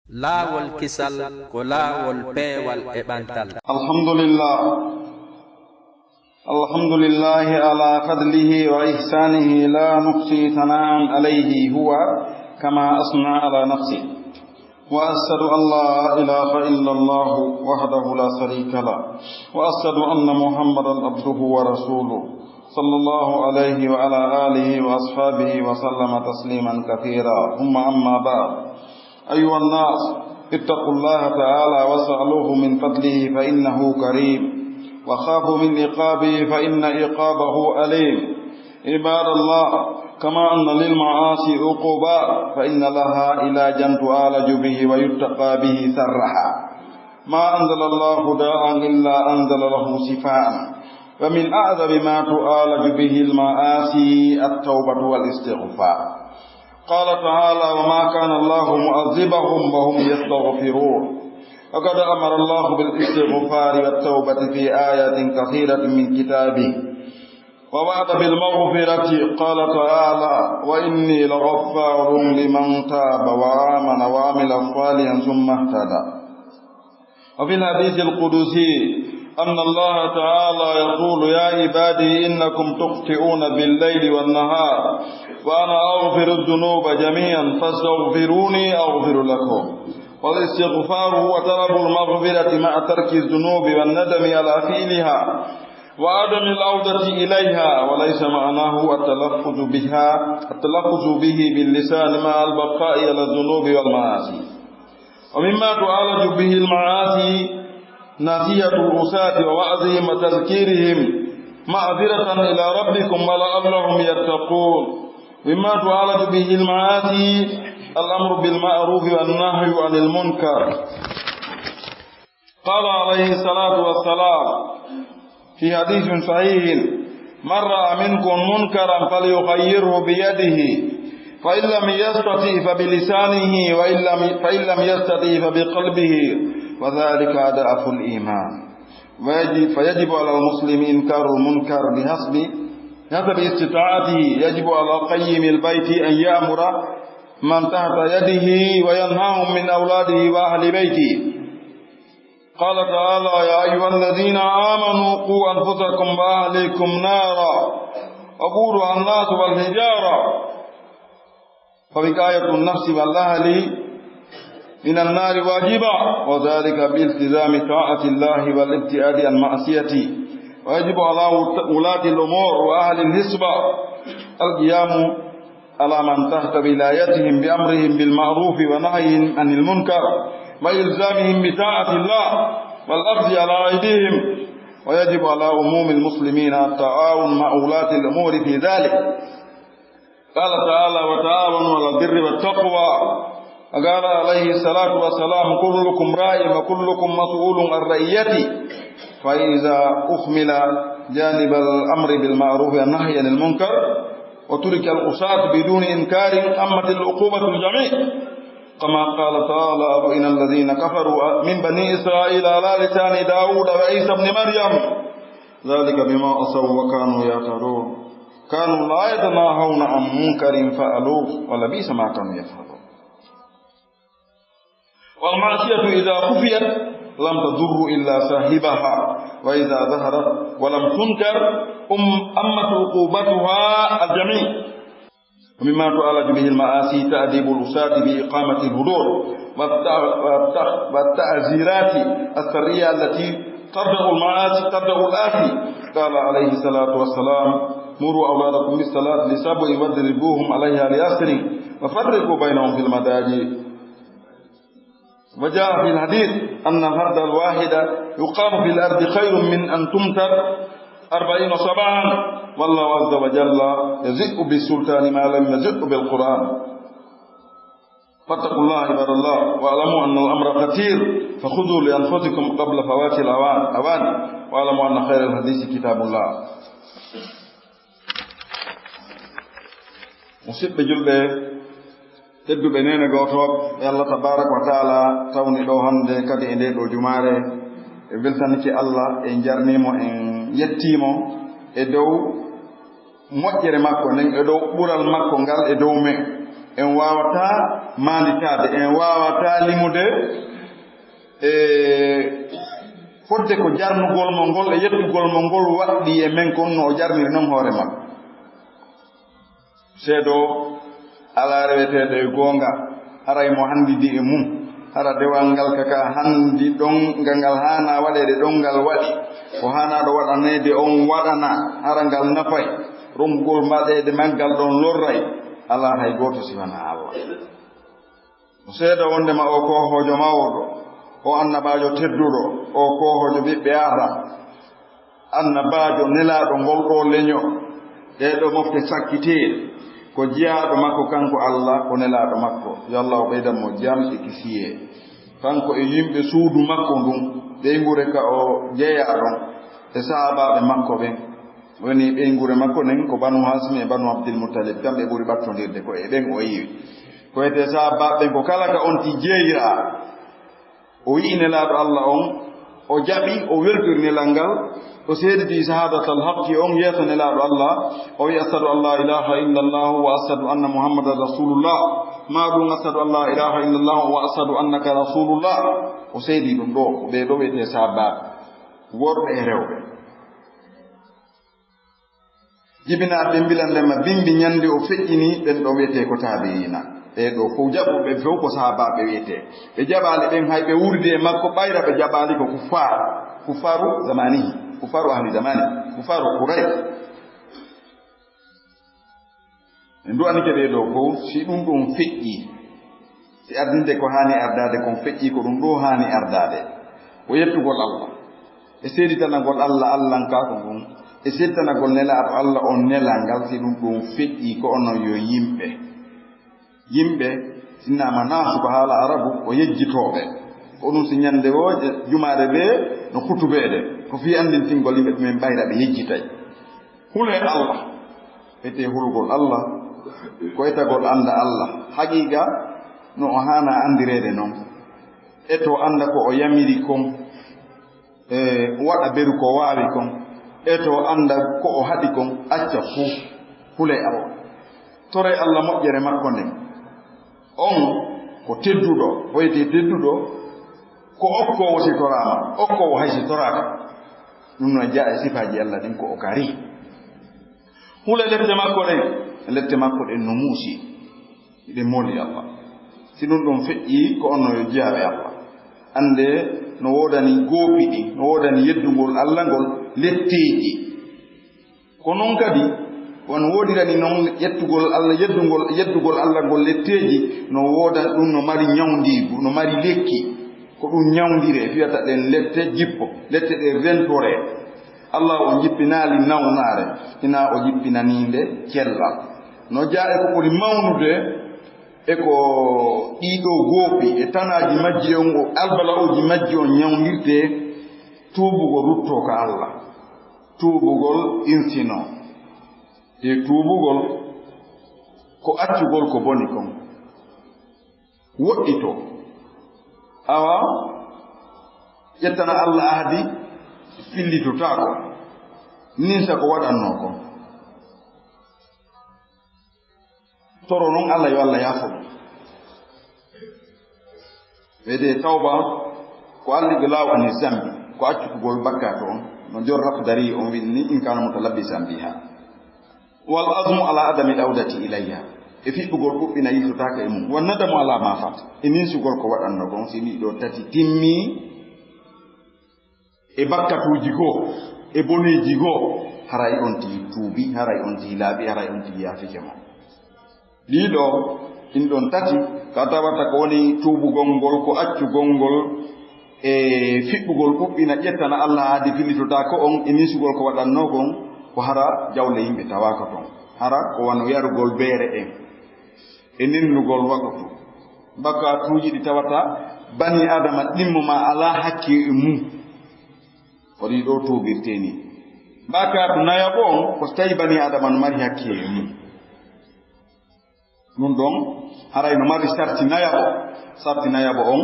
laawol kisal ko laawol peewal e ɓantal. alhamdulillahi ala fadlihi wa ihsanihi la nuqsi thana'an alayhi huwa kama asna ala nafsi wa ashhadu an la ilaha illa Allah wahdahu la sharika la wa ashhadu anna Muhammadan abduhu wa rasuluhu sallallahu alayhi wa ala alihi wa ashabihi wa sallama tasliman kathira. Thumma amma ba'd. أيها الناس اتقوا الله تعالى واسألوه من فضله فإنه كريم وخافوا من عقابه فإن عقابه أليم. عباد الله، كما أن للمعاصي عقوبات فإن لها علاجا تعالج به ويتقى به سرها. ما أنزل الله داء إلا أنزل له شفاء، ومن أعظم ما تعالج به المعاصي التوبة والاستغفار. قال تعالى: وما كان الله معذبهم وهم يستغفرون. وقد أمر الله بالاستغفار والتوبة في آيات كثيرة من كتابه، ووعد بالمغفرة. قال تعالى: وإني لغفار لمن تاب وآمن وعمل صالحا ثم اهتدى. وفي الحديث القدسي أن الله تعالى يقول: يا عبادي إنكم تخطئون بالليل والنهار وأنا أغفر الذنوب جميعا فاستغفروني أغفر لكم. والاستغفار هو طلب المغفرة مع ترك الذنوب والندم على فعلها وعدم العودة إليها، وليس معناه التلفظ به باللسان مع البقاء على الذنوب والمعاصي. ومما تعالج به المعاصي نصيحة العصاة ووعظهم وتذكيرهم معذرة إلى ربكم ولعلهم يتقون. مما تعالج به المعاصي الأمر بالمعروف والنهي عن المنكر. قال عليه الصلاة والسلام في حديث صحيح: من رأى منكم منكرا فليغيره بيده، فإن لم يستطع فبلسانه، فإن لم يستطع فبقلبه، وذلك أضعف الإيمان. فيجب على المسلم إنكار المنكر بحسب استطاعته. يجب على قيم البيت أن يأمر من تحت يده وينهاهم من أولاده وأهل بيته. قال تعالى: يا أيها الذين آمنوا قوا أنفسكم وأهليكم نارا وقودها الناس والحجارة. فوقاية النفس والأهل من النار واجبة، وذلك بالتزام طاعة الله والابتعاد عن معصيته. ويجب على ولاة الأمور وأهل الحسبة القيام على من تحت ولايتهم بأمرهم بالمعروف ونهيهم عن المنكر وإلزامهم بطاعة الله والأخذ على أيديهم. ويجب على عموم المسلمين التعاون مع ولاة الأمور في ذلك. قال تعالى: وتعاونوا على البر والتقوى. وقال عليه الصلاة والسلام: كلكم راع وكلكم مسؤول عن رعيته. فإذا أكمل جانب الأمر بالمعروف والنهي عن المنكر وترك العصاة بدون إنكار أمت العقوبة الجميع، كما قال تعالى: وإن الذين كفروا من بني إسرائيل على لسان داود وعيسى بن مريم ذلك بما عصوا وكانوا يعتدون كانوا لا يتناهون عن منكر فعلوه ولبئس ما كانوا يفعلون. والمعصية إذا خفيت لم تضر إلا صاحبها، وإذا ظهرت ولم تنكر أمت عقوبتها الجميع. ومما تعالج به المعاصي تأديب العصاة بإقامة الحدود والتعزيرات السرية التي تردع المعاصي تردع الآثم. قال عليه الصلاة والسلام: مروا أولادكم بالصلاة لسبع واضربوهم عليها ل10 وفرقوا بينهم في المضاجع. وجاء في الحديث أن الفرد الواحد يقام في الأرض خير من أن تمطر 40 صباحا، والله عز وجل يزئ بالسلطان ما لم يزئ بالقرآن. فاتقوا الله عباد الله، واعلموا أن الأمر خطير، فخذوا لأنفسكم قبل فوات الأوان، واعلموا أن خير الحديث كتاب الله. musidɓe julɓe tedduɓe nene gotoɓe, Allah tabaraka wa taala tawni ɗo hande kadi e nde ɗo jumare e weltaniki Allah e jarnimo en yettimo e dow moƴƴere makko nden e dow ɓural makko ngal e dow men. En wawata manditaade en wawata limude fodde ko jarnugol mo ngol e yettugol mo ngol waɗɗi e men kon no jarniri noon hoore makko seedo ala reweteeɗo e goonga haray mo handidi e mum hara dewal ngal kaka handi ɗon ngal haana waɗede ɗon ngal waɗi ko haanaɗo waɗaneede on waɗana hara ngal nafay romgol mbaɗeede maggal ɗon lorray ala hay gooto siwana Allah seedo wondema o ko hojo mawɗo o annabaajo tedduɗo o ko hojo ɓiɓɓe Adam annabaajo nelaaɗo ngolɗo leño ɗeɗo mofte sakkiteeɗe ko jeyaaɗo makko kanko Allah ko nelaaɗo makko yo Allah o ɓeydan mo jam e kisiye kanko e yimɓe suudu makko ndun ɓeygure ka o jeyaa ɗon e sahabaaɓe makko ɓen woni ɓeygure makko nen ko banu Hasim e banu Abdilmutalib kamɓe ɓuri ɓattondirde ko e ɓen o yiwi ko wiyete sahabaaɓe ɓen ko kala ka on ti jeeyraa o yi'i nelaaɗo Allah on o jaɓi o weltori nelal ngal o seediti shahadatal haqqi on yeeso nelaaɗo Allah o wi ashadu an la ilaha illa Allah wa ashadu anna muhammadan rasulullah ma ɗum ashadu an la ilaha illa Allah wa ashadu annaka rasulullah o seedi ɗum ɗo ɓe ɗo wiyete sahabaaɓe worɓe e rewɓe jibinaaɓe mbilandema bimbi ñande o feƴƴini ɓen ɗo wiyete ko taabiina ɓeɗo fof jaɓuɓe fof ko sahabaɓe wiyete ɓe jaɓali ɓen hay ɓe wurde e makko ɓayra ɓe jaɓali ko kufaru zamanihi kufaru ahli zamani kufaru Quraysh en duwanike ɓeɗo fof si ɗum ɗum feƴƴi si ardinde ko hani ardade kon feƴƴi ko ɗum ɗo hani ardade o yettugol Allah e seeditanagol Allah allahnka ko ɗum e seeditanagol nelaaɗo Allah on nelal ngal si ɗum ɗum feƴƴi ko onon yo yimɓe sinnama naasu ko haala arabu o yejjitooɓe ko ɗum si ñande o jumaade ɓe no kutubeede ko fii anndintingol yimɓe ɗumen ɓayra ɓe yejjitay hule Allah ete hulgol Allah ko etagol annda Allah haqiiqa no o haana anndireede noon eto annda ko o yamiri kon waɗa beru ko waawi kon eto annda ko o haɗi kon acca fuu hule Allah tore Allah moƴƴere makko nden on ko tedduɗo hoyte tedduɗo ko okkowo sitorama okkowo hay sitoraka ɗum no jaa e sifaji Allah ɗin ko o kari hule lette makko ɗen no muusi ɗe moli Allah si ɗum ɗum feƴƴi ko on no yo jeyaɓe Allah ande no wodani goopiɗi no wodani yeddugol Allah ngol letteji ko noon kadi won wodirani noon yettugol Allah ngol letteji no woda ɗum no mari ñawdigu no mari lekki ko ɗum ñawdire fiyata ɗen lette jippo lette ɗe rentore Allah o jippinaali nawnare ina o jippinaninde cellal no jaa e ko ɓuri mawnude e ko ɗiɗo gooɓi e tanaji majji on o albala'uji majji on ñawdirte tuubugol rutto ko Allah tuubugol insino e tuubugol ko accugol ko boni kon woɗɗito awa ƴettana Allah ahdi fillitotaako nin sa ko waɗanno kon toro noon Allah yo Allah yaafo ɗum wede tawba ko alligo laaw ani zambi ko accugol bakkato on no jor rafdari on winni in kana mutalabbisan biha wal azmu ala adami awdati ilayha e fiɓɓugol ɓuɓɓina yiltotaka e mum wonnadamu ala ma fat e nin sugol ko waɗanno gon sini ɗo tati timmi e bakkatuji goo e boneji goo haray on ti tuubi haray on ti laaɓi haray on ti yaafike mo ɗiɗo in ɗon tati ka tawata ko woni tuubugol ngol ko accugol ngol e fiɓɓugol ɓuɓɓina ƴettana Allah haadi fillitotako on e nin sugol ko waɗanno gon ko hara jawle yimɓe tawaka toon hara ko wano yarugol beere en e nennugol wagotu bakkatuuji ɗi tawata bani adama ɗimmoma ala hakke e mum ko ɗi ɗo tuubirte ni bakatu nayaɓo on ko so tawi bani adama no mari hakke e mum ɗum ɗon haray no mari sarti nayaɓo on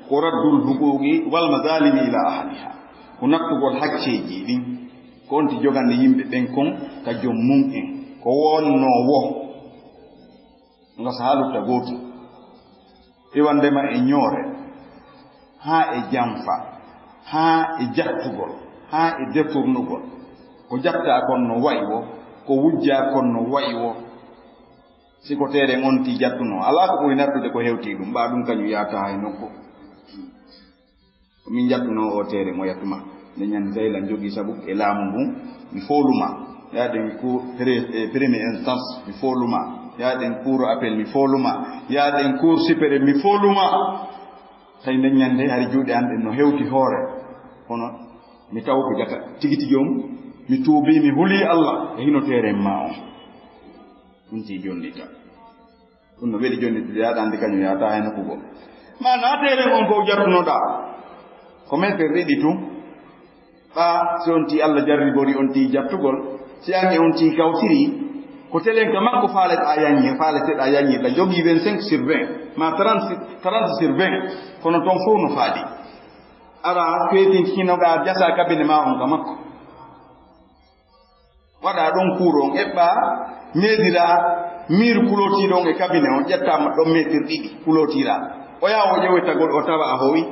ko raddul huquqi wal mazalimi ila ahliha ko nattugol hakkeji ɗin ko onti jogande yimɓe ɓen kon ka jom mum en ko wonno wo ngasa haalutta gootum iwandema e ñoore haa e jamfa haa e jattugol haa e détournugol ko jatta kon no wayi wo ko wujja kon no wayi wo siko tere ngonti jattuno ala ko ɓuri nattude ko hewti ɗum mba ɗum kañum yata hay nokku min jattuno o tere mo yattuma nde ñande tawi lan jogii sabu e laamu ngu mi fooluma yaaɗen cour premier instance mi fooluma yaaɗen cour appel mi fooluma yaaɗen cour supérieur mi fooluma tawi nden ñande hari juuɗe an ɗen no hewti hoore kono mi taw ko jaka tigi tigi om mi tuubi mi huli Allah e hino tere ma on ɗum ti jonni ka ɗum no weɗi jonni ɗuɗe yaɗa andi kañum yata hen nokkugo ma natere on ko jattunoɗa ko men ɓe reɗi tum ɓa si on ti Allah jarribori on ti jattugol si an e on ti kawtiri ko telen ka makko faaleɗa yañi faaleteɗa yañiɗa jogii 25/20 ma 30/20 kono toon fof no faaɗi ara feetin hinoɗa jasa kabine ma on ka makko waɗa ɗon kuuro on eɓɓa meedira miir kulotiiɗo on e kabine on ƴettama ɗon metir ɗiɗi kulotiiɗa o yaha o ƴewetagol o tawa a howi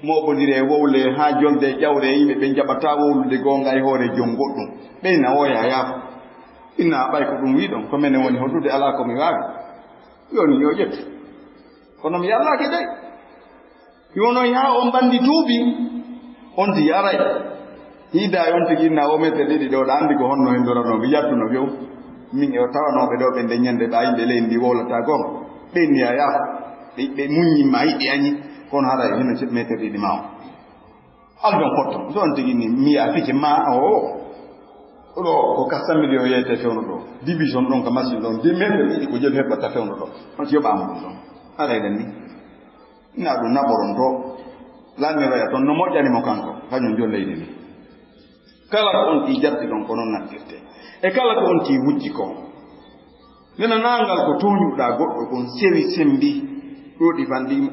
moɓodire wowle haa jolde ƴawre yimɓe ɓe jaɓata wowlude goonga e hoore jom goɗɗum ɓeyna woya yaafo inna ɓay ko ɗum wiɗon ko mene woni hoddude alaa ko mi waawi yoni yo ƴettu kono mi yallaake dey yono yaa on bandi tuubi on ti yaray hiida on tigi inna o mete ɗiɗi ɗo ɗa anndi ko honno hen dorano mi yattuno few min e tawanooɓe ɗo ɓe nde ñande ɓa yimɓe leydi ndi wowlata goon ɓenni a yaafo ɓe muññimma yiɗi añi kono haɗa hino meter ɗiɗi ma o aldon potto so on tigi ni miya fike ma o ɗo ko 400 millions yeyete fewno ɗo division ɗon ko machine ɗon 2 meter ɗiɗi ko joni heɓɓata fewno ɗo on ti yoɓama ɗum ɗon haɗa eɗen ni ina ɗum naɓoron to lanniroya toon no moƴƴanimo kanko kañum joni leydi ni kala ko on ti jatti ɗon ko noon nattirte e kala ko on ti wujji ko nena nangal ko toñuɗa goɗɗo kon sewi sembi ɗoɗi fandima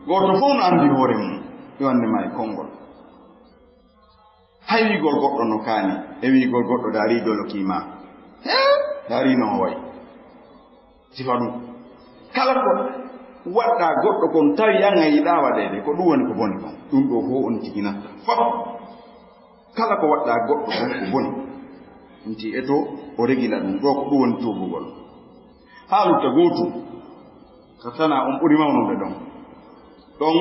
goto fof no andi hoore mum iwannema e konngol hay wiigol goɗɗo no kaani e wiigol goɗɗo daariidolo kiima daariino o wayi sifa ɗum kala ko waɗɗa goɗɗo kon tawi an a yiɗa waɗeede ko ɗum woni ko boni kon ɗum ɗo fof on tigi natta fof kala ko waɗɗa goɗɗo kon ko boni nti eto o regila ɗum ɗo ko ɗum woni tuubugol haa lutta gootum ka tana on ɓuri mawnude ɗon ɗon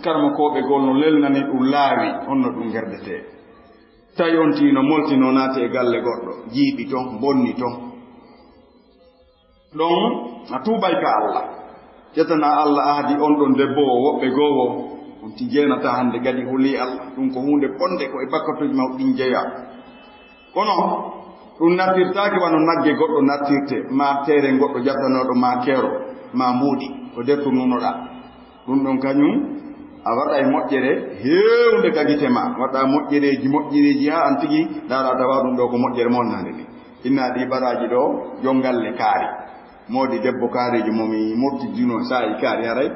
karma koɓe gol no lelnani ɗum laawi honno ɗum gerdete tawi on tino moltino naati e galle goɗɗo jiiɓi ton bonni ton ɗon a tuubay ka Allah ƴettana Allah ahdi on ɗon debbo o woɓɓe goowo on ti jeenata hannde gadi huli Allah ɗum ko hunde bonde ko e bakkatoji maw ɗin jeya kono ɗum nattirtaake wano nagge goɗɗo nattirte ma teere goɗɗo jattanoɗo ma keero ma mbuuɗi ko dettununoɗa ɗum ɗon kañum a waɗa e moƴƴere heewnde kagite ma waɗa moƴƴereji haa an tigi daara tawa ɗum ɗo ko moƴƴere monnande ni inna ɗi baraji ɗo jongalle kaari moodi debbo kaariji momi mortidino saayi kaari haray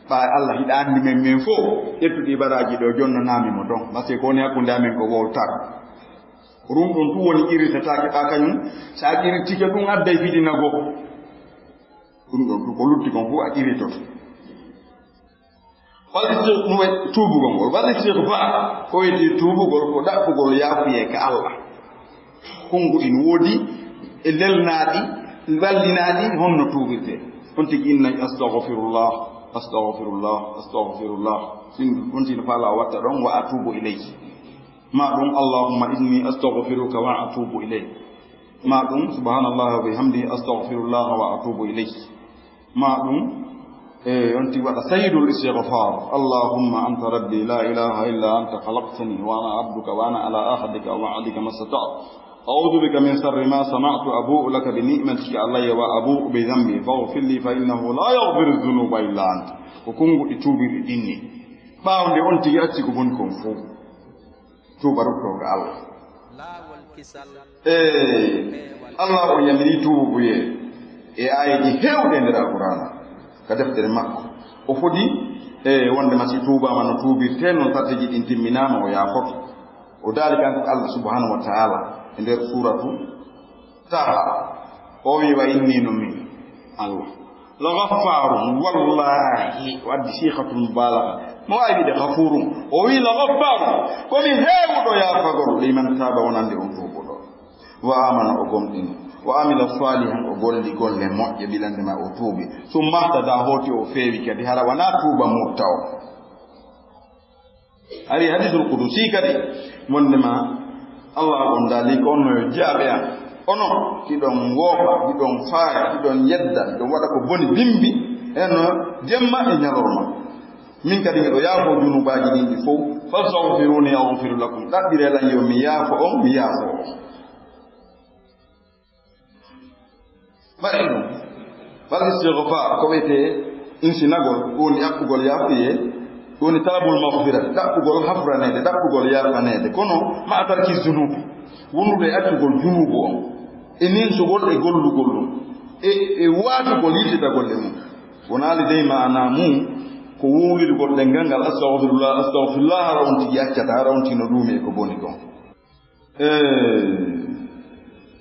ɓa Allah hiɗa anndi men min fof ƴettuɗi baraji ɗo jonnanami mo ton par ce que ko woni hakkunde amen ko wowtaro ɗum ɗon tu woni irritataake ɓa kañum sa irritike ɗum adday fiɗina goo ɗum ɗon tu ko lutti kon fof a irritoto wallitirɗum tuubugol ngol wallitirko ba ko wiyete tuubugol ko ɗaɓɓugol yaafuye ka Allah konnguɗi no woodi e lelnaaɗi wallinaaɗi honno tuubirte on tigi inna astahfirullah astahfirullah astahfirullah sin on tino faala watta ɗon wa atubu ileyki ma ɗum allahumma inni astahfiruka wa atubu ileyk ma ɗum subhanallah wa bihamdihi astahfirullah wa atubu ileyk ma ɗum أنت سيد الاستغفار اللهم أنت ربي لا إله إلا أنت خلقتني وأنا عبدك وأنا على عهدك ووعدك ما استطعت أعوذ بك من شر ما صنعت أبوء لك بنعمتك علي وأبوء بذنبي فاغفر لي فإنه لا يغفر الذنوب إلا أنت وكن توبي إني باوند أنت يأتيك بنكم فو توبا ربك الله الله يمري توبي آية هيودين القرآن ka deftere makko o fodi wonde ma si tuubama no tuubirte noon tarteji ɗin timminama o yaafoto o daali kanko Allah subhanahu wa taala e nder suratu taha o wi wa inni no min Allah لغفار والله وادي صيغة مبالغة ما أبي غفور ووي لغفار كمي هاو يا فغر لمن تاب ونندي أنتوبو وآمن أقوم وعمل صالحا أقول لقول لمؤجة بلندما أتوبي ثم اهتدى هوتي وفيبي كدي هلا وناتوب موتاو هذه حديث القدسي كدي منما الله on dali ko no jaabe ono kidon wofa kidon faaya kidon yedda kidon wada ko boni bimbi eno jemma e nyalorma min kadi do yaafo junubaji ni fo fastaghfiruni aghfir lakum dabire la yo mi yaafo on mi yaafo barino bal istighfar ko wete insinagol woni akugol yaafiye woni talabul maghfirah dakugol hafranede dakugol yaafanede kono ma atarki zunubi wonude atugol junubu on enin sogol e gollugol dum e waatugol yititagol le mum wonali dey maana mum ko wuurirgol de gangal astaghfirullah rawti yaccata rawti no duumi ko boni kon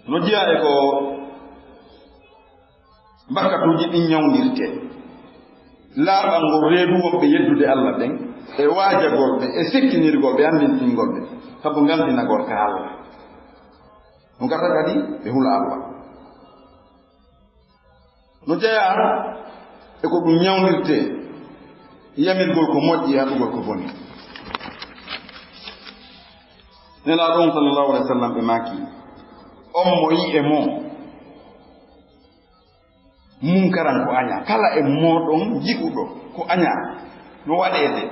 no jiya e ko bakkatuji ɗin ñawdirte laaɓangol reeduwonɓe yeddude Allah ɗen e waajagolɓe e sikkinirgolɓe andintingolɓe sabu ngandinagol ka Allah no gata kadi ɓe hula Allah no jeya e ko ɗum ñawdirte yamirgol ko moƴƴi haɗugol ko boni nelaaɗo on sallallahu alaihi wa sallam ɓe maaki on mo yi e mo munkaran ko anya kala e modon jibudo ko anya no wadede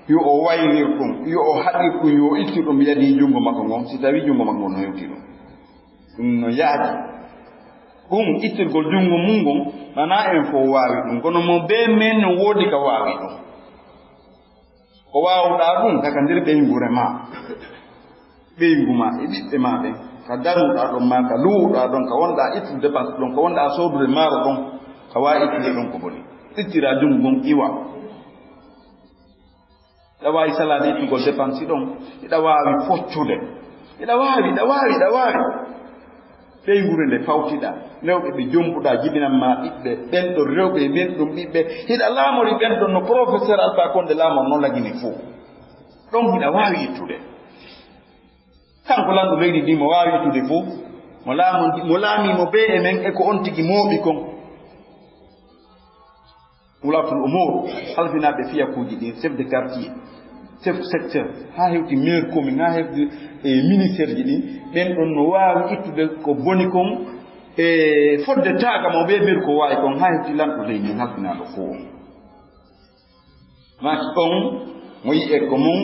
yo o waynir dum yo o hadir dum yo itti dum yadi jungo makko ngon si tawi jungo makko no yewti dum no yaadi ittirgol jungo mungon nana en fo wawi dum kono mo be men no wodi ka wawi dum o wawda dum kaka ndir be ngurema be nguma e bibbe ma be ka daruɗa ɗon ma ka luuɗa ɗon ka wonɗa ittu dépense ɗon ka wonɗa sodude maaro ɗon ka wawi ittude ɗon ko boni ittira jungo gon iwa ɗa wawi salade ittugol dépense ɗon iɗa wawi foccude iɗa wawi ɓey gure nde fawtiɗa rewɓe ɓe jompuɗa jibinan ma ɓiɓɓe ɓen ɗon rewɓe ɓen ɗum ɓiɓɓe hiɗa laamori ɓen ɗon no professeur alpha konde laamor noon lagini fo ɗon hiɗa wawi ittude kanko lanɗo leydi ndi mo wawi ittude fof mo laamimo be e men e ko on tigi mooɓi kon wulatul umur halfinaɓe fiyakuji ɗin chef de quartier chef secteur ha hewti maire commune ha hewti ministére ji ɗin ɓen ɗon no wawi ittude ko boni kon e fodde tagamo ɓe ɓer ko wawi kon ha hewti lanɗo leydi halfinaɗo fof maki on mo yi'e ko mum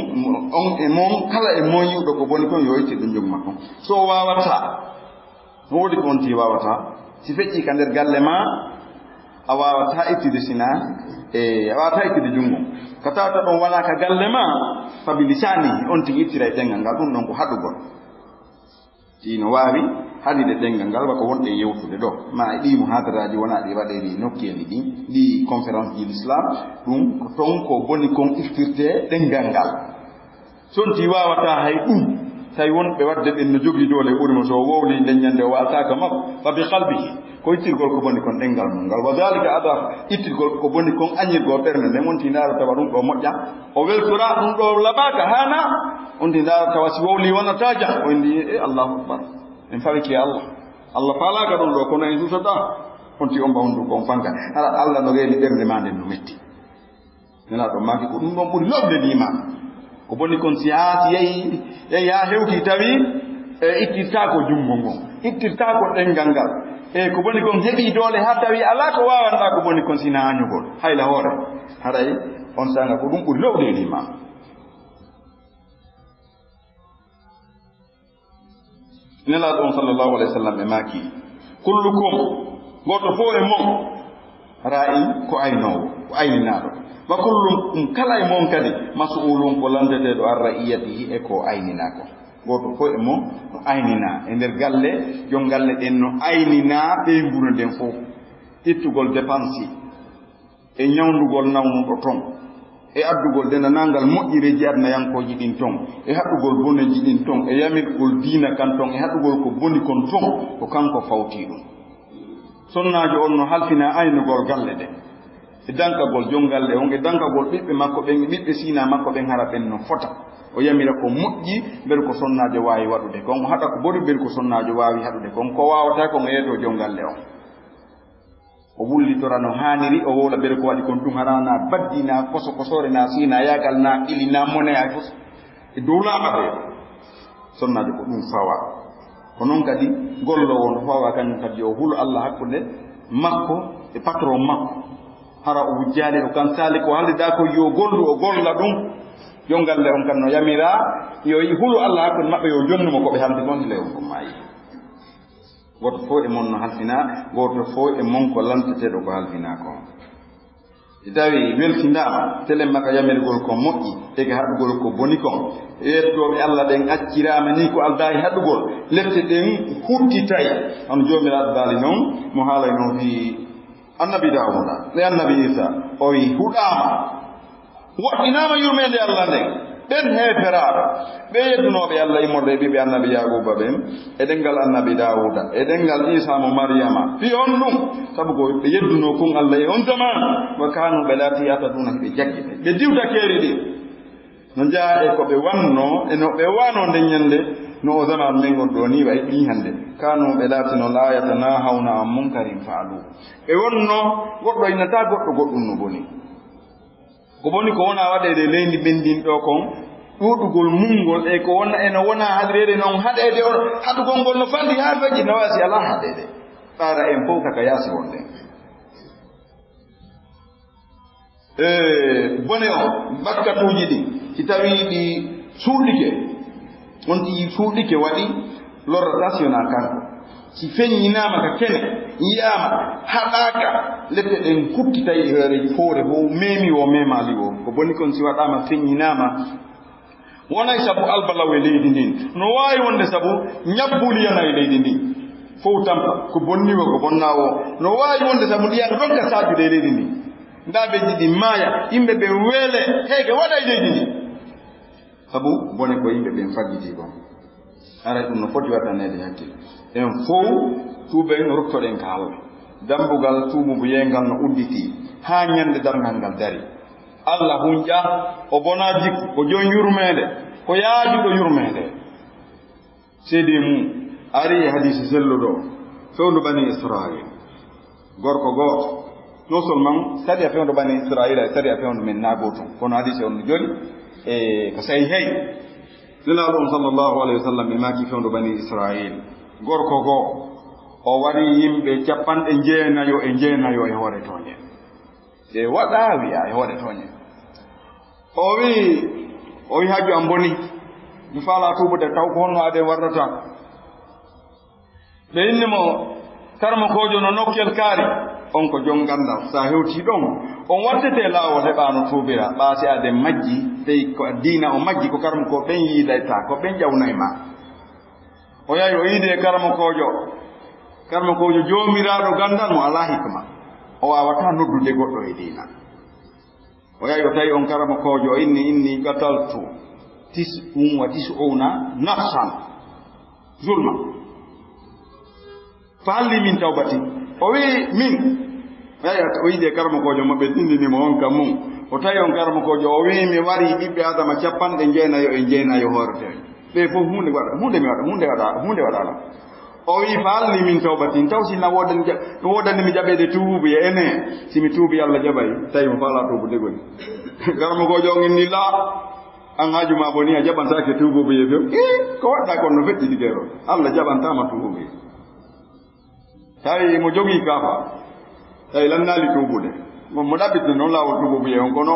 on e mon kala e mon yiwɗo ko boni kon yo itti ɗum jom makko so wawata no wodi ko wonti wawata si feƴƴi ka nder galle ma a wawata ittude sina a wawata ittude jungo ka tawata ɗon wala ka galle ma sabi lisani on tigi ittira e ɗengal ngal ɗum ɗon ko haɗugol ɗino wawi haɗide ɗengal ngal wako wonɗe yewtude ɗo ma e ɗi muhadaraji wona ɗi waɗeri nokkeli ɗi ɗi conférence ji l'islam ɗum ko ton ko boni kon iftirte ɗengal ngal sonti wawata hay ɗum tawi wonɓe wadde ɓen no jogii doole ɓurimo so wowli leññande o waltaka makko fa bi qalbihi ko ittirgol ko boni kon ɗengal mum ngal wa dalika adaf ittirgol ko boni kon añirgol ɓernde nden wonti ndaara tawa ɗum ɗo moƴƴa o weltora ɗum ɗo laɓaka hana onti ndaara tawa si wowli wonata jam o indi e allahu akbar en fawiki allah falaka ɗum ɗo kono en susata onti on bawndu kon fanka ala allah no reeni ɓernde ma nden no metti nela ɗo maki ko ɗum ɗon ɓuri lobde ndima ko boni kon si haa si yehi haa hewti tawi e ittirtako jungo ngon ittirtako ɗengal ngal e ko boni kon heɓi doole haa tawi ala ko wawanɗa ko boni kon sina hañugol hayla hoore haray on sanga ko ɗum ɓuri lowde ndima nelaɗo on sallllahu alayhi wa sallam e maaki kullukum goto fof e mon ra'i ko aynowo ko ayninaɗo wa kullum kala e mon kadi mas'ulun ko landeteɗo an ra'iyatihi e ko aynina ko goto fof e mon no aynina e nder galle jon galle ɗen no aynina ɓe nguro nden fof ittugol dépense e ñawdugol nawnuɗo ton e addugol dendanangal moƴƴireji adnayankoji ɗin ton e haɗugol boneji ɗin ton e yamirgol diina kan ton e haɗugol ko boni kon ton ko kanko fawti ɗum sonnaajo on no halfina aynugol galle ɗe e dankagol jongalle on e dankagol ɓiɓɓe makko ɓen e ɓiɓɓe siina makko ɓen hara ɓen no fota o yamira ko moƴƴi mbel ko sonnaajo waawi waɗude kon o haɗa ko boni mbel ko sonnaajo waawi haɗude kon ko waawata kon yeeto jongalle on o wullitora no haaniri o wowla mbele ko waɗi kon ɗum harana baddi na koso kosore na siina yagal na ili na moneya fof e dow laaɓaɓe sonnaajo ko ɗum fawa ko noon kadi gollowo no fawa kañum kadi yo hulo Allah hakkunde makko e patron makko hara o wujjaali o kan saali ko haalida ko yo gollu o golla ɗum jongalle on kan no yamira yo hulo Allah hakkunde maɓɓe yo jonnumo ko ɓe haldi ɗon hile on ko maayi goto fof e mon no halfina goto fof e mon ko lanteteɗo ko halfina ko e tawi weltindama telen maka yamirgol ko moƴƴi ege haɗugol ko boni kon yettoɓe Allah ɗen accirama ni ko alda e haɗugol lette ɗen huttitay hono jomiraɗo daali noon mo haalay noon fi annabi Dawuda e annabi Isa o wi huɗama woɗɗinama yurmede Allah nden ɓen heeferaɓe ɓe yeddunoɓe Allah immorde e ɓiɓe annabi Yaquba ɓen e ɗengal annabi Dawuda e ɗengal Isa mo Maryama fi on ɗum sabu ko ɓe yedduno kon Allah e on zaman wa kanu ɓe laati yataduna hiɓe jaggi ɓe diwta keeri ɗi no jaa e ko ɓe wanno e no ɓe wano nden ñande no o zaman men on ɗo ni way ɗi hande kanu ɓe laatino la yatanahawna an munkarin faalu ɓe wonno goɗɗo innata goɗɗo goɗɗum no boni ko boni ko wona waɗede leydi ɓendin ɗo kon ɗuɗugol mumgol e ko wona eno wona haɗirede noon haɗede on haɗugol ngol no fandi ha feƴƴi no wasi ala haɗede ɓaara en fof kaka yaasi wonde bone o bakkatuji ɗi si tawi ɗi suuɗike on ti suuɗike waɗi lorrata si wona kanko si feññinama ka kene yiyama haɗaka lette ɗen kuttitay e hoore foore bo memi o memali o ko boni kon si waɗama feññinama wonay sabu albalaw e leydi ndin no wawi wonde sabu ñabbuliyana e leydi ndin fof tampa ko bonniwo ko bonnawo no wawi wonde sabu ndiyan ronka sajude e leydi ndin ndaɓeji ɗi maaya yimɓe ɓe weele heege waɗa e leydi ndin sabu bone ko yimɓe ɓen fajjiti kon ara ɗum no foti waɗanede hakkille en fof tuuɓen ruttoɗen ka Allah dambugal tuubu yeyngal no udditi ha ñande damgal ngal dari Allah hunƴa o bona jikku ko jon yurmede ko yaajuɗo yurmede seedi mum ari e hadisi selluɗo fewndo bani Israil gorko gooto non seulement sadi a fewndo bani Israil a sadi a fewndo men nagotum kono hadisi on no joli e ko sayi hey nelaɗo on sallllahu alayhi wa sallam e maki fewndo bani Israil gorko goo o wari yimɓe capanɗe jeenayo e hoore toñe e waɗa wiya e hoore toñe o wi haaju am boni mi faala tuubude taw ko honno ade warrata ɓe innimo karmakojo no nokkel kaari on ko jon gandal sa hewti ɗon on wattete laawol heɓano tuubira ɓaasi ade majji tawi ko diina o majji ko karma ko ɓen yiidayta ko ɓen ƴawnay ma o yahi o yiide e karmakojo joomiraɗo gandal mo ala hikma o wawata noddude goɗɗo e diina o yahi o tawi on karmakojo o inni qataltu 99 nafsan zulma fa halli min tawbati o wi min eyi o yiide karmakojo maɓɓe ɗindinimo on kam mum o tawi on karmakojo o wi mi wari ɓiɓɓe adama capanɗe jeenayo hoorete ɓe fof hunde waɗala o wi fa halli min tawbatin taw sinna wodani mi jaɓede tuubi e ene simi tuubi Allah jaɓay tawi mo faala tuubude goni karmakojo on inni la an haaju ma boni a jaɓantake tuububi e fem ko waɗɗa kon no feƴƴi ɗigero Allah jaɓantama tuububi tawi mo jogii kaafa tawi lannaali tuubude mo ɗaɓɓitno noon laawol tuububi e on kono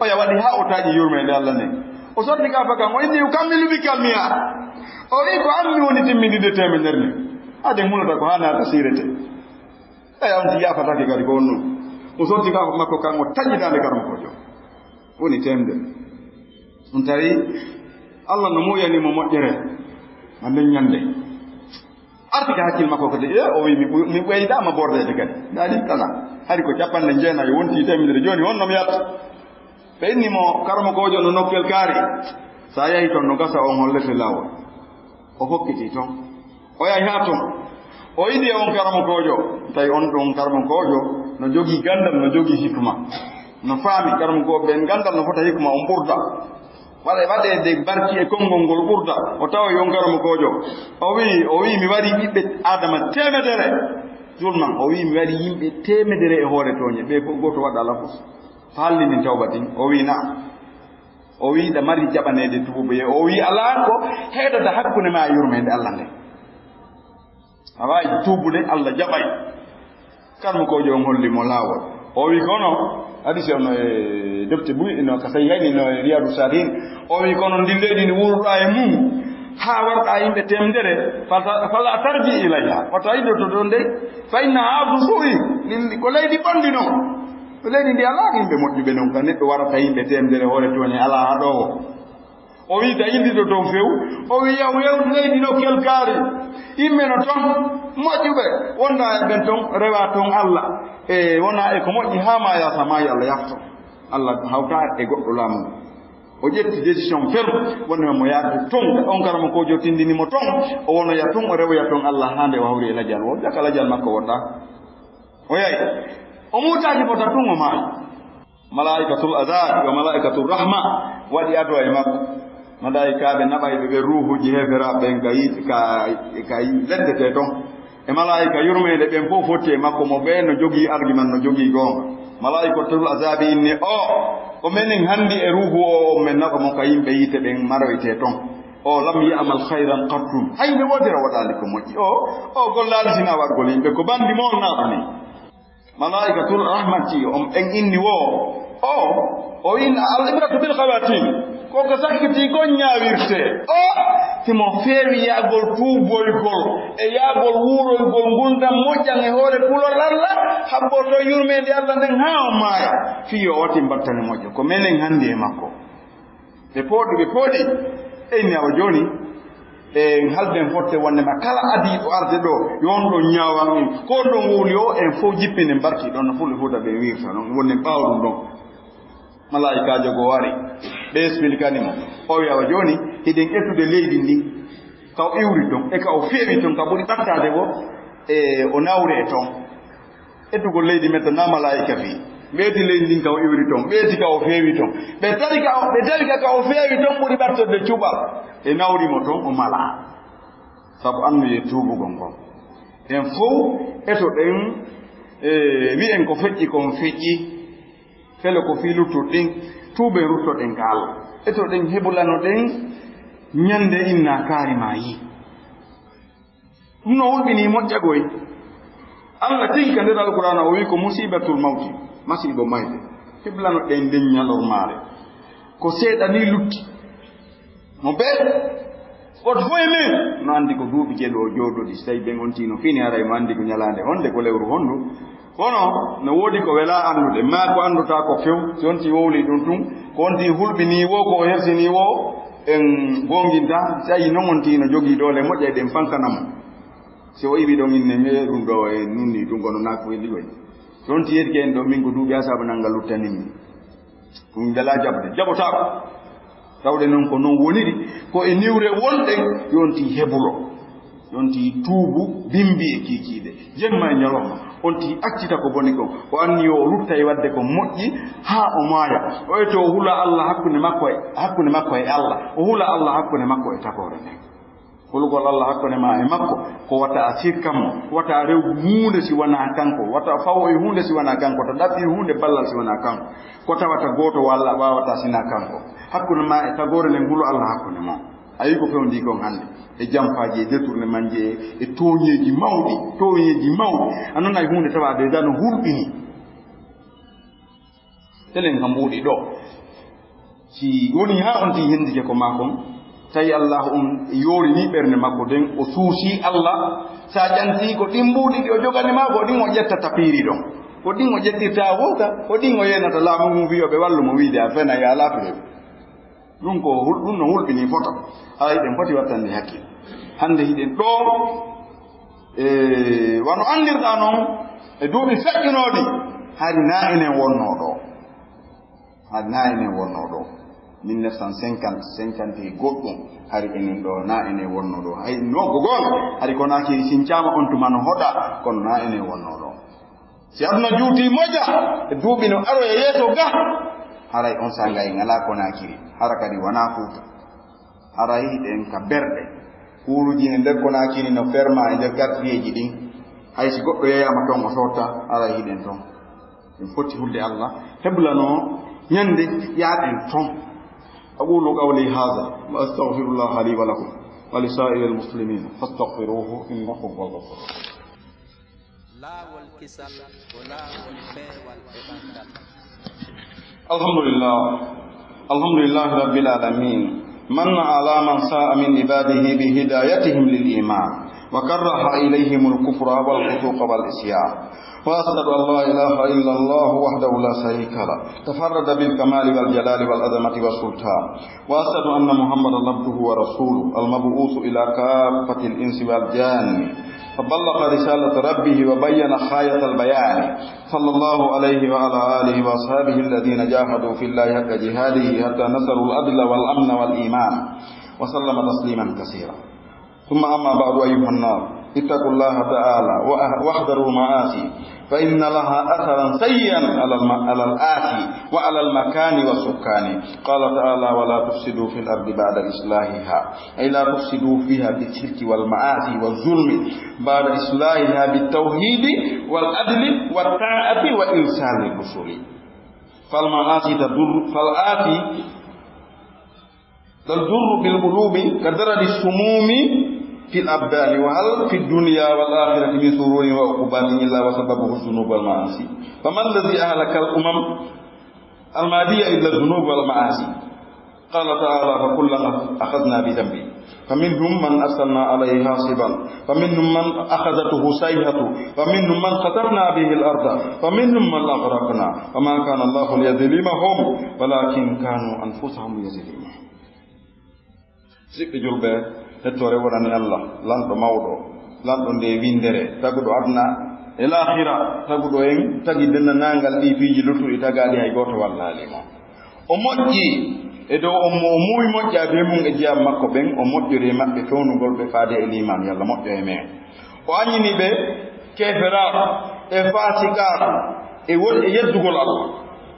oya waɗi ha o taaƴi yurmede Allah nde o sotti kaafa kam o inni kammiluɓi kalmiya o wi ko ammi woni timmidide temedere ni ade mulata ko ha naata sirete eyi on ti yafatake kadi ko wonno o sotti kaafa makko kan o taƴƴitande karmakojo woni temedere ɗum tawi Allah no muyanimo moƴƴere ma nden ñande artika hakkille makko kadi o wi mi ɓeydama bordede kadi daɗi tana hari ko capanɗe jeenayo wonti temedere joni honno mi yatta ɓe innimo karmakojo no nokkel kaari sa yahi toon no gasa on hollete laawol o hokkiti toon o yahi ha toon o yidi on karamo kojo tay on don karamo kojo no jogi gandal no jogi hikma no faami karamo ko ben gandal no fota hikma on burda wade de barki e kongol ngol burda o tawa yon karamo kojo o wi mi wari bibbe adama temedere julman o wi mi wari yimbe temedere e hoore toñe be ko goto wada la fos hallini tawbatin o wi na o wi da mari jabanede tubu ye o wi ala ko heedata hakkune ma yurmede Allah ne awai tubude Allah jabay karmo ko jo holli mo lawol o wi kono hadisi on e debte bu ino ka sayani no riyadu salihin o wi kono ndilledi ni wurda e mum ha warda yimbe temdere fala tarji ilayha wata ido to donde fa inna abu su'i ko leydi bandino ko leydi ndi ala yimbe moddibe non kan neddo warata yimbe temdere hore toni ala hado o wi da yindi do don few o wi yaw leydi no kelkari yimbe no ton moƴƴuɓe wonda e ɓen ton rewa ton Allah e wona e ko moƴƴi ha ma yasa ma Allah yafto Allah hawta e goɗɗo laamu o ƴetti décision ferme wonno mo yaade ton on karamo ko jottindinimo ton o wonoya ton o rewoya ton Allah hande wawri e ladial o jaka ladial makko wonɗa o yayi o mutaji fota tun o maayi malaikatul azab wa malaikatul rahma waɗi ado e makko malaikaɓe naɓayɓe ɓe ruhuji heferaɓe ɓen ka leddete ton e malaika yurmede ɓen fof fotti e makko mo ɓe no jogii argument no jogii gonga malaikatul azabi inni o menen handi e ruhu o men naɓa mo ka yimɓe yite ɓen maroyte ton o lam yamal hayran qattum hayde wodira waɗali ko moƴƴi o gollali sina wargol yimɓe ko bandi mo naɓa ni malaikatul rahmati en inni o inna al ibratu bil khawatim ko sakkiti ko ñaawirte timo feewi yaagol tuuboygol e yaagol wuuroygol ngundam moƴƴan e hoore kulol Allah habboto yurmede Allah nden haa o maaya fiyo o wati mbattane moƴƴo ko menen hannde e makko ɓe pooɗi eyni awa jooni e halden fotte wonde ma kala adiiɗo arde ɗo yon ɗo ñaawan en ko ɗon wowli o en fof jippine mbarki ɗon no fulɓe fuuta ɓe wirta noon wonde ɓaawɗum ɗon malaikajo go wari ɓe explicanimo o wi awa jooni hiɗen ettude leydi ndi kaw iwri ton e ka o feewi ton ka ɓuri ɗattade bo e o nawre e ton ettugol leydi metta na malaika fi ɓeeti leydi ndin ka o iwri ton ɓeeti ka o feewi ton ɓe tawi ka o feewi ton ɓuri ɓattorde cuɓa e nawrimo ton o mala sabu annuye tuubugol ngol en fof eto ɗen wi'en ko feƴƴi kon feƴƴi fele ko fi luttuɗen tuuɓe ruttoɗen ka Allah eto ɗen heɓulano ɗen ñande inna kaari ma yi ɗum no wulɓini moƴƴagoy Allah tinka nder alqur'ana o wi ko musibatul mawti masibo mayde heɓlano ɗen nden ñalormaare ko seeɗa ni lutti mo ɓe woto foye men no anndi ko duuɓi jeɗo o jooɗoɗi so tawi ɓen on tino fini haray mo anndi ko ñalaande honde ko lewru honndu kono no woodi ko wela andude ma ko anduta ko few si on ti wowli ɗum tun ko on ti hulɓini wo ko o hersini wo en gonginta si ayi non on ti no jogii doole moƴƴa ɗen fankanamo si o iwi ɗon inne me ɗum ɗo e nunni ɗum kono nakko welligoy si on ti yetki en ɗo min ko duuɓi asabu nanga luttaninmi ɗum wela jaɓde jaɓotako tawde noon ko noon woniri ko e niwre wonɗen yonti heɓulo yonti tuubu bimbi e kiikiiɗe jemma e ñalowma on ti accita ko boni kon o anni yo o rutta e wadde ko moƴƴi haa o maaya o eto o hula Allah hakkunde makko e Allah o hula Allah hakkunde makko e tagore nden hulugol Allah hakkunde ma e makko ko wata a sirkammo wata rew huunde si wona kanko wata fawo e huunde si wona kanko to ɗaɓɓi huunde ballal si wona kanko ko tawata gooto walla wawata sina kanko hakkunde ma e tagore nden hulu Allah hakkunde ma ayi ko fewndi kon hannde e jampaji e détournement ji e toñeji mawɗi a nana e hunde tawa déjà no hulɓini telen ka mbuuɗi ɗo si woni ha on ti hendike ko ma kon tawi Allah on yorini ɓernde makko nden o suusi Allah sa ƴanti ko ɗin mbuuɗi ɗi o jogani ma ko ɗin o ƴettata piiri ɗon ko ɗin o ƴettirta woga ko ɗin o yenata laamu mum wiyoɓe wallumo wiide a fena ya laafireɓe ɗum no hulɓini foto haa hiɗen foti wattande hakkille hannde hiɗen ɗo wano anndirɗa noon e duuɓi feƴƴinooɗi haade na enen wonnoo ɗo 1950 goɗɗum hari enen ɗo na ene wonno ɗo hay no ko gon hari ko naaki sincama on tuma no hoɗa kono na ene wonno ɗo si aduna juuti moƴa e duuɓi no aro e yeeso ga haray on sa ngay ngala ko naakiri hara kadi wona fuuta haray ɗen ka berɗe huuluji ne nder ko naakiri no ferma e nder quartieji ɗin hay si goɗɗo yeyama toon o sotta haray hiɗen toon en foti hulde Allah heblano ñande yaaɗen toon أقول قولي هذا وأستغفر الله لي ولكم ولسائر المسلمين فاستغفروه إنه هو الغفور. لا والكسل ولا والبيع والإبادة. الحمد لله رب العالمين من على من ساء من عباده بهدايتهم للإيمان وكره إليهم الكفر والفسوق والعصيان وأشهد أن لا إله إلا الله وحده لا شريك له تفرد بالكمال والجلال والعظمة والسلطان وأشهد أن محمدا عبده ورسوله المبعوث إلى كافة الإنس والجان فبلغ رسالة ربه وبين خاية البيان صلى الله عليه وعلى آله وأصحابه الذين جاهدوا في الله حق جهاده حتى نصروا العدل والأمن والإيمان وسلم تسليما كثيرا ثم أما بعد أيها الناس اتقوا الله تعالى واحذروا المعاصي فإن لها أثرا سيئا على الآتي وعلى المكان والسكان قال تعالى ولا تفسدوا في الأرض بعد إصلاحها أي لا تفسدوا فيها بالشرك والمعاصي والظلم بعد إصلاحها بالتوحيد والعدل والطاعة وإرسال الرسل فالمعاصي تضر بالقلوب كدرج السموم في الأبدان وهل في الدنيا والآخرة من سرور وعقوبات إلا وسببه الذنوب والمعاصي فما الذي أهلك الأمم الماضية إلا الذنوب والمعاصي قال تعالى فكلنا أخذنا بذنبه فمنهم من أرسلنا عليه حاصبا فمنهم من أخذته صيحة فمنهم من خسفنا به الأرض فمنهم من أغرقنا وما كان الله ليظلمهم ولكن كانوا أنفسهم يظلمون سيك جلبة hettore wonani Allah lanɗo mawɗo lanɗo nde windere taguɗo adna e lahira taguɗo en tagi dennanangal ɗi piiji luttuɗi tagaɗi hay goto wallalimo o moƴƴi e dow o muuyi moƴƴa be mum e jiyam makko ɓen o moƴƴori maɓɓe fewnugol ɓe faade e liman yalla moƴƴo e men o añini ɓe keferaɗo e fasikaɗo e yeddugol Allah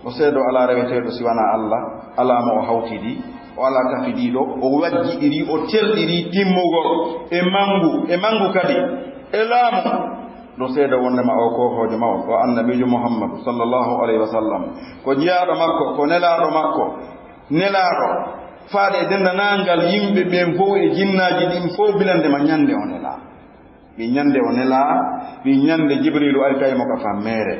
o seedo ala reweteɗo siwana Allah alama o hawtidi o ala kafidiɗo o wajjiɗiri o telɗiri timmugol e mangu kadi e laamu ɗo seeda wondema o kohojo mawo o annabijo Muhammadu sallllahu alayhi wa sallam ko jiyaɗo makko ko nelaɗo makko nelaɗo faade e dendanangal yimɓe ɓen fof e jinnaji ɗin fof bilandema ñande o nela ɓi ñande o nela ɓi ñande jibrilu ari tawimo ka fammere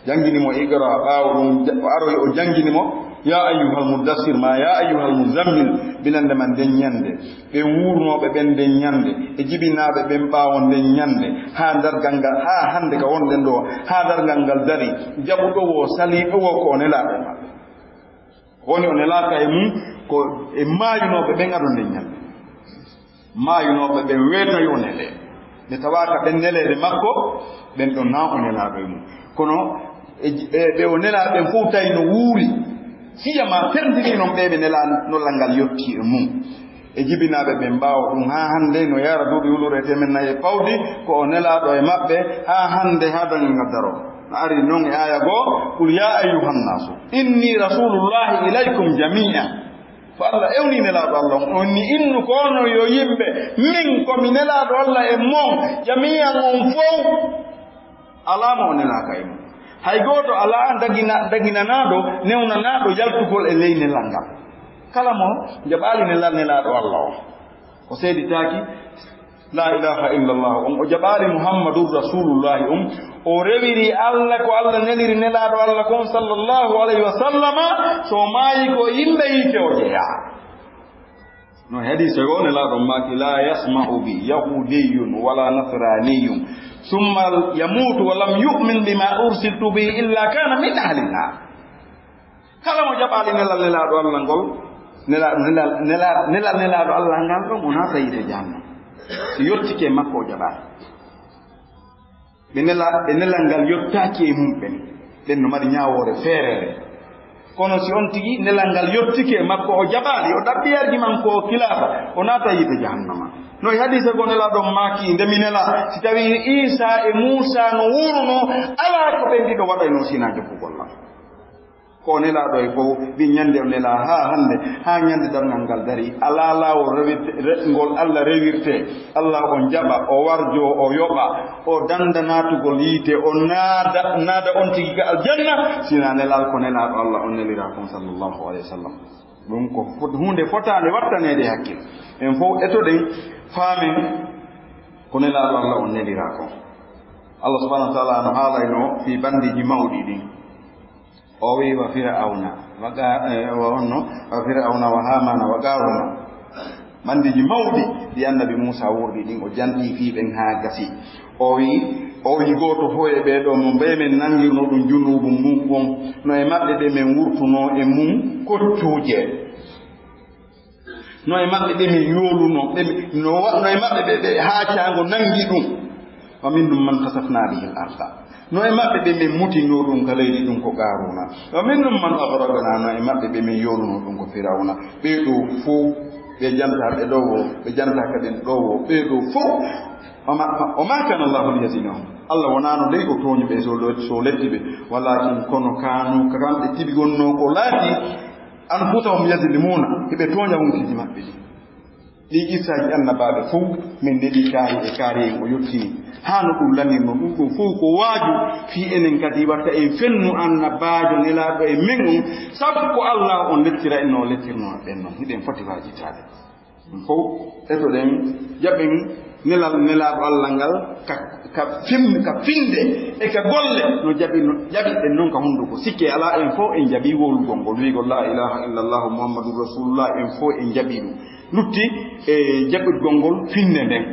jangguinimo iqra ɓaawo ɗum o aroy o jangguinimo ya ayyuhal mudassir ma ya ayyuhal muzammil bilande man den ñande ɓe wurnoɓe ɓen den ñande e jibinaɓe ɓen ɓaawo nden ñande ha dargal ngal ha hande ka wonɗen ɗo ha dargal ngal dari jaɓuɗowo sali ɗowo ko o nelaɓe maɓɓe woni o nelaka e mum ko e maayunoɓe ɓen aɗo nden ñande maayunoɓe ɓen weetayo nele nde tawaka ɓen nelede makko ɓen ɗon na o nelaɗo e mum kono ɓe o nelaɓen fof tawi no wuuri siyama perdiri noon ɓeɓe nela nollal ngal yetti e mum e jibinaɓe ɓe mbawa ɗum ha hande no yara duuɓi wulure temen nayi pawdi ko o nelaɗo e maɓɓe ha hande ha dañal ngal daro no ari noon e aya goo qul ya ayyuhannasu inni rasulullahi ilaykum jami'an ko Allah ewni nelaɗo Allah on ni innu ko ono yo yimɓe min komi nelaɗo Allah e mon jami'an on fof alama o nelaka e mum hay goto ala daginanaɗo newnanaɗo yaltugol e ley nelal ngal kala mo jaɓali nelaɗo Allah o seeditaki la ilaha illallah on o jaɓali muhammadur rasulullahi o rewiri Allah ko Allah neliri nelaɗo Allah kon sallllahu alayhi wa sallama so maayi ko yimɓe yite o jeeya no hadise go nelaɗo maki la yasma'u bi yahudiyun wala nasraniyun ثم يموت ولم يؤمن بما أرسلت به إلا كان من أهل النار kala mo jaɓali nelaɗo Allah ngol nelaɗo Allah ngal ɗon o naata yide jahannam so yottike makko o jaɓani ɓe nelal ngal yottaki e mum ɓen no mari ñawore feerere kono si on tigi nelangal yottike makko o jaɓaali o ɗaɓɓiyarji man ko kilaba o naata yiite jahannama no e hadise ko nelaɗo maaki ndemi nela si tawi Isa e Musa no wuruno ala ko ɓen ɗiɗo waɗayno sina jokkugollam ko nelaɗo e fof ɗi ñande o nela ha hande ha ñande darngal ngal dari ala lawol ngol Allah rewirte Allah o jaɓa o warjo o yoɓa o danda natugol yiite o naada on tigi ga aljanna sina nelal ko nelaɗo Allah on nelira kon sallllahu alayhi wa sallam ɗum ko hunde fotande wattanede hakkil en fof etoɗen faamen ko nelaɗo Allah on nelira kon Allah subhanahu wa taala no haalayno fi bandiji mawɗi ɗin o wi wa fir'auna wa fir'auna wa hamana wa qaruna bandiji mawɗi ɗi annabi Musa wurdi ɗin o janti fi ɓen ha gasi o wi goto fo e ɓeɗo mo mbe men nangirno ɗum junubu mum on no e maɓɓe ɗe men wurtuno e mum koccuje no e maɓɓe ɗe men yoluno no e maɓɓe ɓe haacango nangi ɗum wa min ɗum man kasafna bihi l arda no e maɓɓe ɓe min mutino ɗum ka leydi ɗum ko qaruna wa min ɗum man agragna no e maɓɓe ɓe min yoluno ɗum ko firawna ɓeɗo fof ɓe jantaɓe ɗowo ɓe jantaka ɗen ɗowo ɓeɗo fof o ma kana Allahu liyazinahum Allah wonano ley o toñuɓe so letti ɓe walakin kono kanu kamɓe tiɓi gonno ko laati anfusahum yazlimuna heɓe toña hunkiji maɓɓe ɗi qissaji annabaɓe fof min ndeɗi kaari e kaari en o yettini hano ɗum lanirno ɗum ɗum fof ko waaju fi enen kadi watta en fennu annabajo nelaɗo e men on sabu ko Allah on lettira en no lettirno ɓen noon hiɗen foti wajitade ɗum fof etoɗen jaɓen nelaɗo Allah ngal ka finde e ka golle no jaɓiɗen noon ka hunduko sikke ala en fof en jaɓi wolugol ngol wigol la ilaha illallah muhammadur rasulullah en fof en jaɓi ɗum lutti e jaɓɓitgol ngol finde nden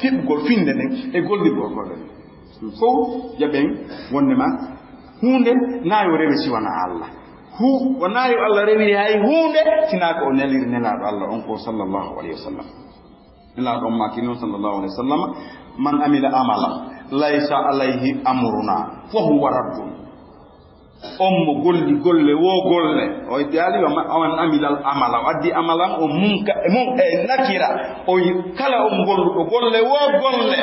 fiɓgol finde nden e gollirgol golle ɗum fof jaɓen wondema hunde nayo rewe siwana Allah wonayo Allah rewi hay hunde sina ko o neliri nelaɗo Allah on ko sallllahu alayhi wa sallam nelaɗo on maki noon sallllahu alayhi wa sallam man amila amala laysa alayhi amruna fa huwa raddun on mo golli golle wo golle o yaali on amilal amala o addi amalan o mun e nakira o kala on golluɗo golle wo golle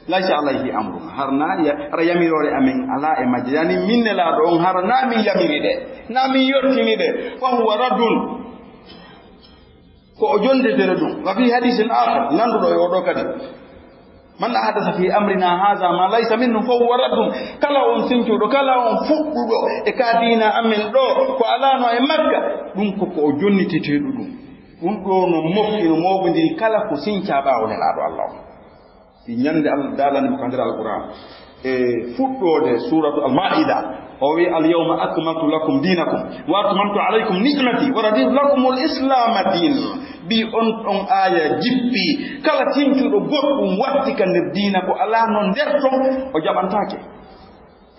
laysa alayhi amruna hara yamirore amen ala e majje yani min nelaɗo on hara na min yamiri ɗe na min yottini ɗe fa huwa raddun ko o jondedere ɗum wa fi hadisin akhar nanduɗo e oɗo kadi man ahdatha fi amrina hadha ma laysa minhu fa huwa raddun kala on sincuɗo kala on fuɗɗuɗo e ka dina amen ɗo ko alano e makka ɗum koko o jonniteteɗo ɗum ɗo no mofti no moɓodiri kala ko sinca ɓawo nelaɗo Allah o si ñande Allah dalani mo kandira alquran e fuɗɗode suratu al-maida o wi al-yawma akmaltu lakum dinakum wa atmamtu alaykum ni'mati wa raditu lakum al-islam dinan bi on aya jippi kala tincuɗo goɗɗum watti ka nder diina ko ala no nder ton o jaɓantake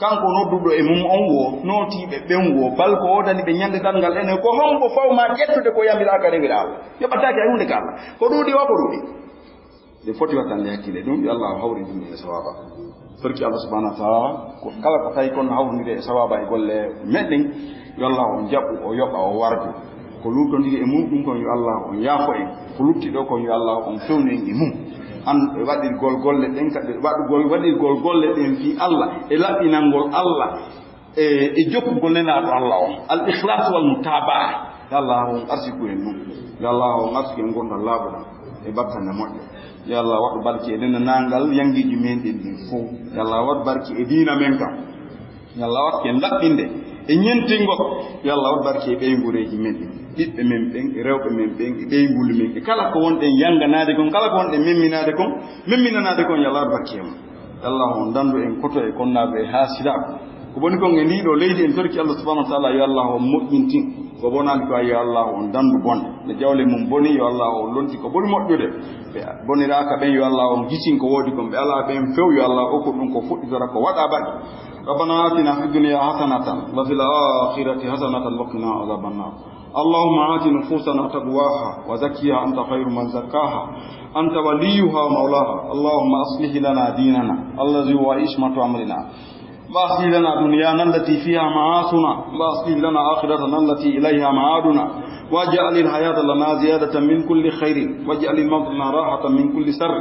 kanko nodduɗo e mum on wo nootiɓe ɓen wo bal ko wodani ɓe ñande dalngal ene ko hombo fawma ƴettude ko yamiraka rewira Allah yoɓatake hay hunde ka Allah ko ɗuuɗi wa ko ɗuuɗi de foti wattande hakkille ɗum yo Allah hawri ɗum e sawaba torki Allah subhanahu wa taala ko kala ko tawi kon hawride e sawaba e golle meɗɗen yo Allah on jaɓɓu o yoɓa o wardu ko luutondiri e mum ɗum kon yo Allah on yaafo en ko lutti ɗo kon yo Allah on fewnu en e mum an waɗirgol golle ɗen kadi waɗirgol golle ɗen fi Allah e laɓɓinangol Allah e jokkugol nenaɗo Allah on al ikhlas wal mutabaa yo Allah on arsiku en ɗum yo Allah on arsiku en gondal laaɓuɗam e battane moƴƴo yo Allah waɗu barki e nena nangal yangiji men ɗin ɗin fof yo Allah waɗu barki e diina men kam yo Allah waɗ ken laɓɓinde e ñentingo yo Allah waɗu barki e ɓeygureji men ɗin ɓiɓɓe men ɓen e rewɓe men ɓen e ɓeyguli men e kala ko wonɗen yanganade kon kala ko wonɗen memminanade kon yo Allah waɗu barki e mum yo Allah on dandu en koto e konnaɓe ha silaɓe ko boni kon e ndiɗo leydi en torki Allah subhanahu wa taala yo Allah on moƴƴintin ko bonani ko yo Allah on dandu bonde nde jawle mum boni yo Allah on lonti ko boni moƴƴude ɓe boniraka ɓen yo Allah on gisin ko woodi kon ɓe ala ɓen few yo Allah okko ɗum ko fuɗɗitora ko waɗa baɗi ربنا آتنا في الدنيا حسنة وفي الآخرة حسنة وقنا عذاب النار اللهم آت نفوسنا تقواها وزكيها أنت خير من زكاها أنت وليها ومولاها اللهم أصلح لنا ديننا الذي هو عصمة أمرنا وأصلح لنا دنيانا التي فيها معاشنا وأصلح لنا آخرتنا التي إليها معادنا واجعل الحياة لنا زيادة من كل خير واجعل الموت لنا راحة من كل شر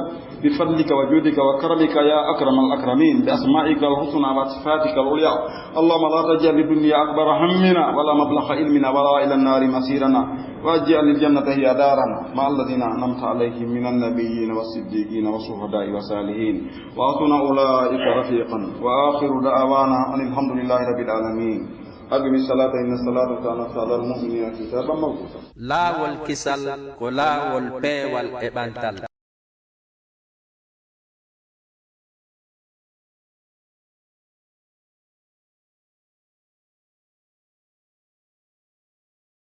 بفضلك وجودك وكرمك يا أكرم الأكرمين بأسمائك الحسنى وصفاتك العليا. اللهم لا تجعل الدنيا أكبر همنا ولا مبلغ علمنا ولا إلى النار مسيرنا واجعل الجنة هي دارنا مع الذين أنعمت عليهم من النبيين والصديقين والشهداء والصالحين وحسن أولئك رفيقا. وآخر دعوانا أن الحمد لله رب العالمين. أقم الصلاة إن الصلاة كانت على المؤمنين كتابا موقوتا. لا والكسل كلا والبي والإبانتال